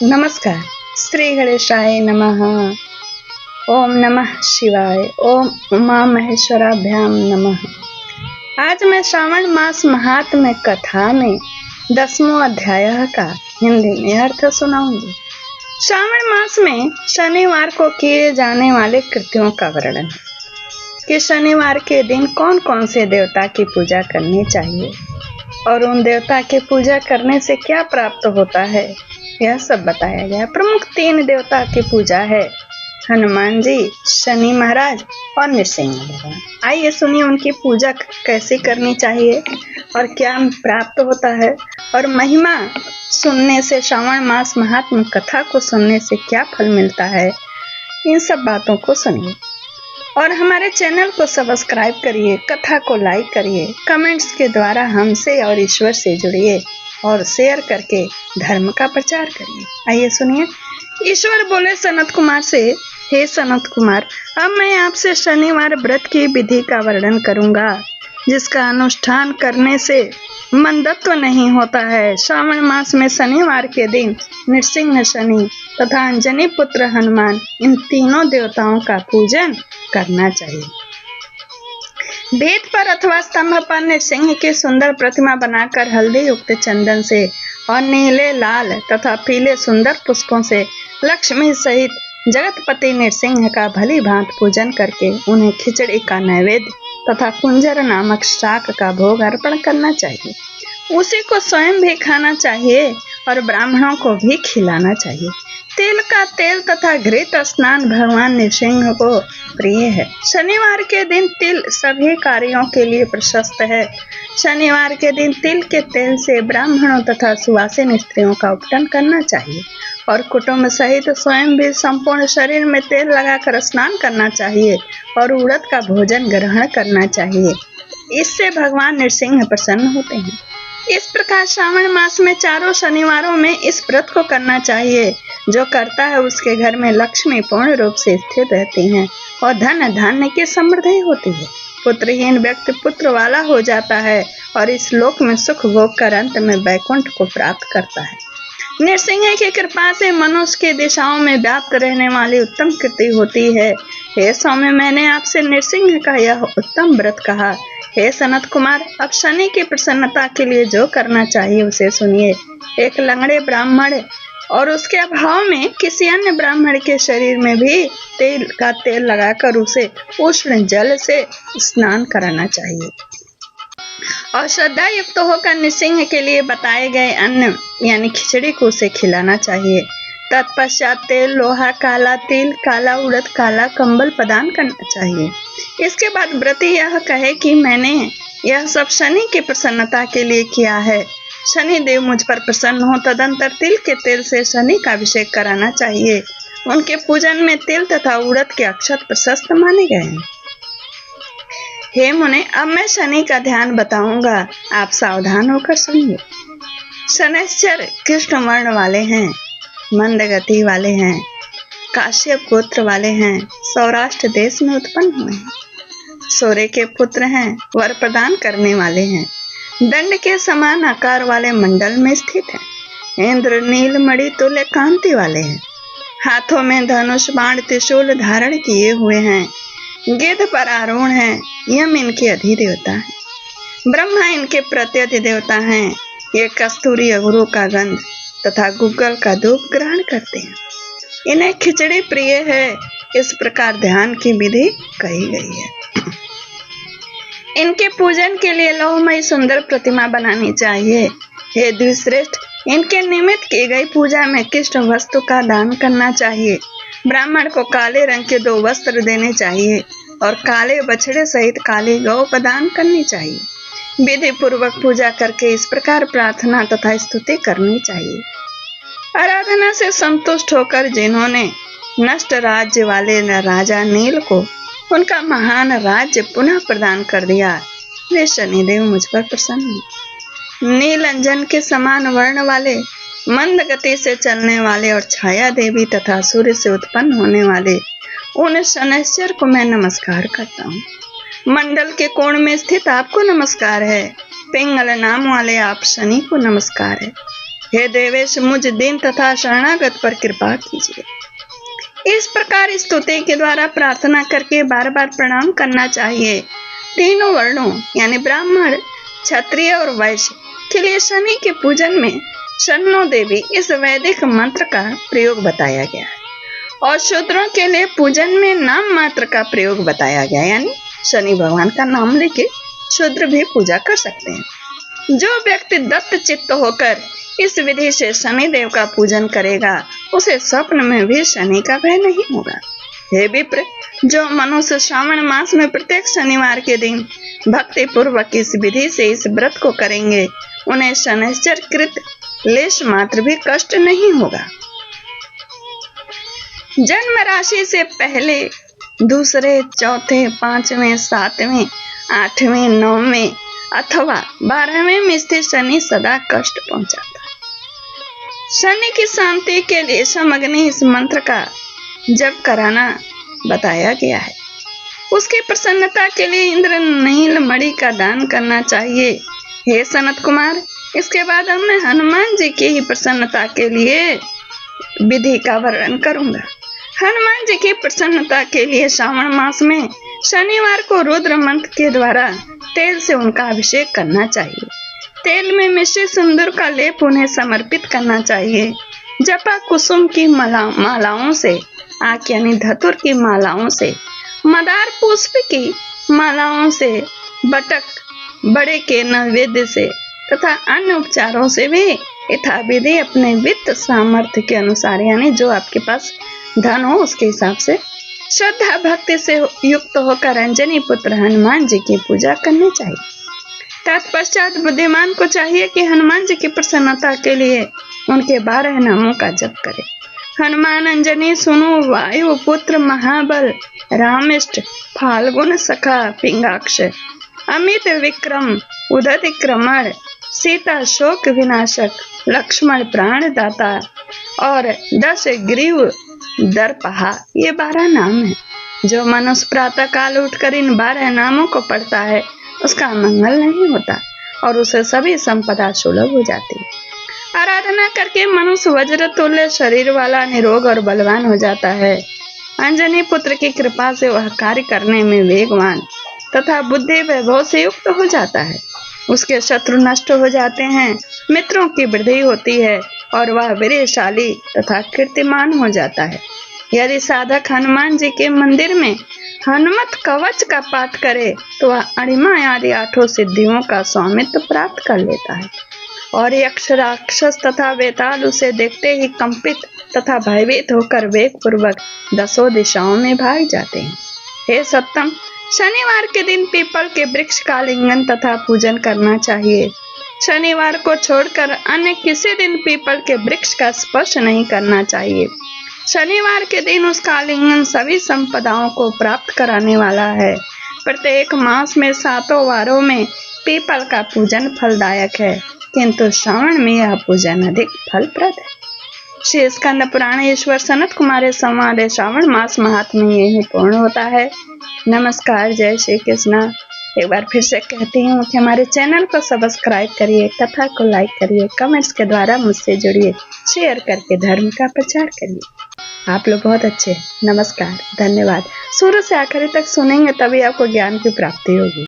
नमस्कार। श्री गणेशाय नमः। ओम नमः शिवाय। ओम उमा महेश्वराभ्याम नमः। आज मैं श्रावण मास महात्म्य कथा में 10वां अध्याय का हिंदी में अर्थ सुनाऊंगी। श्रावण मास में शनिवार को किए जाने वाले कृत्यों का वर्णन कि शनिवार के दिन कौन कौन से देवता की पूजा करनी चाहिए और उन देवता की पूजा करने से क्या प्राप्त होता है, यह सब बताया गया। प्रमुख 3 देवता की पूजा है, हनुमान जी, शनि महाराज और नृसिंह भगवान। आइए सुनिए उनकी पूजा कैसे करनी चाहिए और क्या प्राप्त होता है, और महिमा सुनने से, श्रावण मास महात्म कथा को सुनने से क्या फल मिलता है, इन सब बातों को सुनिए। और हमारे चैनल को सब्सक्राइब करिए, कथा को लाइक करिए, कमेंट्स के द्वारा हमसे और ईश्वर से जुड़िए और शेयर करके धर्म का प्रचार करिए। आइए सुनिए। ईश्वर बोले सनत कुमार से, हे सनत कुमार, अब मैं आपसे शनिवार व्रत की विधि का वर्णन करूंगा, जिसका अनुष्ठान करने से मंदत्व नहीं होता है। श्रावण मास में शनिवार के दिन नृसिंह शनि तथा अंजनी पुत्र हनुमान, इन तीनों देवताओं का पूजन करना चाहिए। भेद पर अथवा स्तंभ पर नृसिंह की सुंदर प्रतिमा बनाकर हल्दी युक्त चंदन से और नीले, लाल तथा पीले सुंदर पुष्पों से लक्ष्मी सहित जगतपति नृसिंह का भली भांत पूजन करके उन्हें खिचड़ी का नैवेद्य तथा कुंजर नामक शाक का भोग अर्पण करना चाहिए। उसी को स्वयं भी खाना चाहिए और ब्राह्मणों को भी खिलाना चाहिए। तिल का तेल तथा घृत स्नान भगवान नृसिंह को प्रिय है। शनिवार के दिन तिल सभी कार्यों के लिए प्रशस्त है। शनिवार के दिन तिल के तेल से ब्राह्मणों तथा सुवासिन स्त्रियों का उपटन करना चाहिए और कुटुंब सहित स्वयं भी संपूर्ण शरीर में तेल लगाकर स्नान करना चाहिए और उड़द का भोजन ग्रहण करना चाहिए। इससे भगवान नृसिंह प्रसन्न होते हैं। इस प्रकार श्रावण मास में चारों शनिवारों में इस व्रत को करना चाहिए। जो करता है उसके घर में लक्ष्मी पूर्ण रूप से स्थिर रहती हैं और धन धान्य की समृद्धि होती है। पुत्रहीन व्यक्ति पुत्र वाला हो जाता है और इस लोक में सुख भोग कर अंत में वैकुंठ को प्राप्त करता है। नृसिंह की कृपा से मनुष्य की दिशाओं में व्याप्त रहने वाली उत्तम कृति होती है। हे सौम्य, मैंने आपसे नृसिंह का यह उत्तम व्रत कहा। हे सनत कुमार, अब शनि की प्रसन्नता के लिए जो करना चाहिए उसे सुनिए। एक लंगड़े ब्राह्मण और उसके अभाव में किसी अन्य ब्राह्मण के शरीर में भी तेल का तेल लगाकर उसे उष्ण जल से स्नान कराना चाहिए और श्रद्धा युक्त होकर नृसिंह के लिए बताए गए अन्न यानी खिचड़ी को उसे खिलाना चाहिए। तत्पश्चात तेल, लोहा, काला तिल, काला उड़द, काला कंबल प्रदान करना चाहिए। इसके बाद व्रती यह कहे कि मैंने यह सब शनि की प्रसन्नता के लिए किया है। शनि देव मुझ पर प्रसन्न हो। तदंतर तिल के तेल से शनि का अभिषेक कराना चाहिए। उनके पूजन में तिल तथा उड़द के अक्षत प्रशस्त माने गए हैं। हे मुने, अब मैं शनि का ध्यान बताऊंगा, आप सावधान होकर सुनिए। शनैश्चर कृष्ण वर्ण वाले हैं, मंद गति वाले हैं, काश्यप गोत्र वाले हैं, सौराष्ट्र देश में उत्पन्न हुए हैं, सूर्य के पुत्र हैं, वर प्रदान करने वाले हैं, दंड के समान आकार वाले मंडल में स्थित हैं, इंद्र नील मणि तुल्य कांति वाले हैं, हाथों में धनुष बाण त्रिशूल धारण किए हुए हैं, गिद्ध पर आरूढ़ हैं, यम इनके अधिदेवता हैं, ब्रह्मा इनके प्रत्यधि देवता हैं। ये कस्तूरी अगुरु का गंध तथा गुग्गल का धूप ग्रहण करते हैं। इन्हें खिचड़ी प्रिय है। इस प्रकार ध्यान की विधि कही गई है। इनके पूजन के लिए लौहमयी सुंदर प्रतिमा बनानी चाहिए। हे द्विश्रेष्ठ, इनके निमित्त की गई पूजा में कृष्ण वस्तु का दान करना चाहिए। ब्राह्मण को काले रंग के 2 वस्त्र देने चाहिए और काले बछड़े सहित काली गौ प्रदान करनी चाहिए। विधि पूर्वक पूजा करके इस प्रकार प्रार्थना तथा स्तुति करनी चाहिए। आराधना से संतुष्ट होकर जिन्होंने नष्ट राज्य वाले राजा नील को उनका महान राज्य पुनः प्रदान कर दिया, वे शनिदेव मुझ पर प्रसन्न। नील अंजन के समान वर्ण वाले, मंद गति से चलने वाले और छाया देवी तथा सूर्य से उत्पन्न होने वाले उन शनैश्चर को मैं नमस्कार करता हूँ। मंडल के कोण में स्थित आपको नमस्कार है। पिंगल नाम वाले आप शनि को नमस्कार है। हे देवेश मुझ दीन तथा शरणागत पर कृपा कीजिए। इस प्रकार स्तुति के द्वारा प्रार्थना करके बार बार प्रणाम करना चाहिए। तीनों वर्णों यानी ब्राह्मण, क्षत्रिय और वैश्य के लिए शनि के पूजन में शन्नो देवी इस वैदिक मंत्र का प्रयोग बताया गया है और शूद्रों के लिए पूजन में नाम मात्र का प्रयोग बताया गया, यानी शनि भगवान का नाम लेके शूद्र भी पूजा कर सकते हैं। जो व्यक्ति दत्त चित्त होकर इस विधि से शनि देव का पूजन करेगा उसे स्वप्न में भी शनि का भय नहीं होगा। हे विप्र, जो मनुष्य श्रावण मास में प्रत्येक शनिवार के दिन भक्ति पूर्वक इस विधि से इस व्रत को करेंगे उन्हें शनैश्चर कृत लेश मात्र भी कष्ट नहीं होगा। जन्म राशि से पहले, दूसरे, चौथे, पांचवें, सातवें, आठवें, नौवें अथवा 12वें में स्थित शनि सदा कष्ट पहुंचाता है। शनि की शांति के लिए समग्नि इस मंत्र का जप कराना बताया गया है। उसकी प्रसन्नता के लिए इंद्र नील मणि का दान करना चाहिए। हे सनत कुमार, इसके बाद अब मैं हनुमान जी की ही प्रसन्नता के लिए विधि का वर्णन करूंगा। हनुमान जी की प्रसन्नता के लिए श्रावण मास में शनिवार को रुद्र मंत्र के द्वारा तेल से उनका अभिषेक करना चाहिए। तेल में मिश्रित सिंदूर का लेप उन्हें समर्पित करना चाहिए। जपा कुसुम की मालाओं से, आक यानी धतुर की मालाओं से, मदार पुष्प की मालाओं से, बटक, बड़े के नैवेद्य से तथा अन्य उपचारों से भी यथाविधि अपने वित्त सामर्थ्य के अनुसार, यानी जो आपके पास धन हो उसके हिसाब से श्रद्धा भक्ति से युक्त होकर अंजनी पुत्र हनुमान जी की पूजा करनी चाहिए। तत्पश्चात बुद्धिमान को चाहिए कि हनुमान जी की प्रसन्नता के लिए उनके 12 नामों का जप करे। हनुमान अंजनी सुनु, वायु पुत्र महाबल, रामिष्ट, फाल्गुन सखा, पिंगाक्ष, अमित विक्रम, उदति क्रमण, सीता शोक विनाशक, लक्ष्मण प्राणदाता और 10 ग्रीव दर्पहा, ये 12 नाम है। जो मनुष्य प्रातः काल उठकर इन 12 नामों को पढ़ता है उसका मंगल नहीं होता और उसे सभी संपदा सुलभ हो जाती है। आराधना करके मनुष्य वज्र तुल्य शरीर वाला, निरोग और बलवान हो जाता है। अंजनी पुत्र की कृपा से वह कार्य करने में वेगवान तथा बुद्धि वैभव से युक्त हो जाता है। उसके शत्रु नष्ट हो जाते हैं, मित्रों की वृद्धि होती है और वह वीरशाली तथा कीर्तिमान हो जाता है। यदि साधक हनुमान जी के मंदिर में हनुमत कवच का पाठ करे तो वह अणिमा आदि 8 सिद्धियों का स्वामित्व प्राप्त कर लेता है और यक्ष, राक्षस तथा वेताल उसे देखते ही कंपित तथा भयभीत होकर वेग पूर्वक 10 दिशाओं में भाग जाते हैं। हे सत्तम, शनिवार के दिन पीपल के वृक्ष का आलिंगन तथा पूजन करना चाहिए। शनिवार को छोड़कर अन्य किसी दिन पीपल के वृक्ष का स्पर्श नहीं करना चाहिए। शनिवार के दिन उसका आलिंगन सभी संपदाओं को प्राप्त कराने वाला है। प्रत्येक मास में 7 वारों में पीपल का पूजन फलदायक है, किंतु श्रावण में यह पूजन अधिक फलप्रद है। श्री स्कंद पुराण ईश्वर सनत कुमार संवाद श्रावण मास महात्म्य यही पूर्ण होता है। नमस्कार, जय श्री कृष्णा। एक बार फिर से कहती हूँ कि हमारे चैनल को सब्सक्राइब करिए, कथा को लाइक करिए, कमेंट्स के द्वारा मुझसे जुड़िए, शेयर करके धर्म का प्रचार करिए। आप लोग बहुत अच्छे हैं। नमस्कार, धन्यवाद। शुरू से आखिरी तक सुनेंगे तभी आपको ज्ञान की प्राप्ति होगी।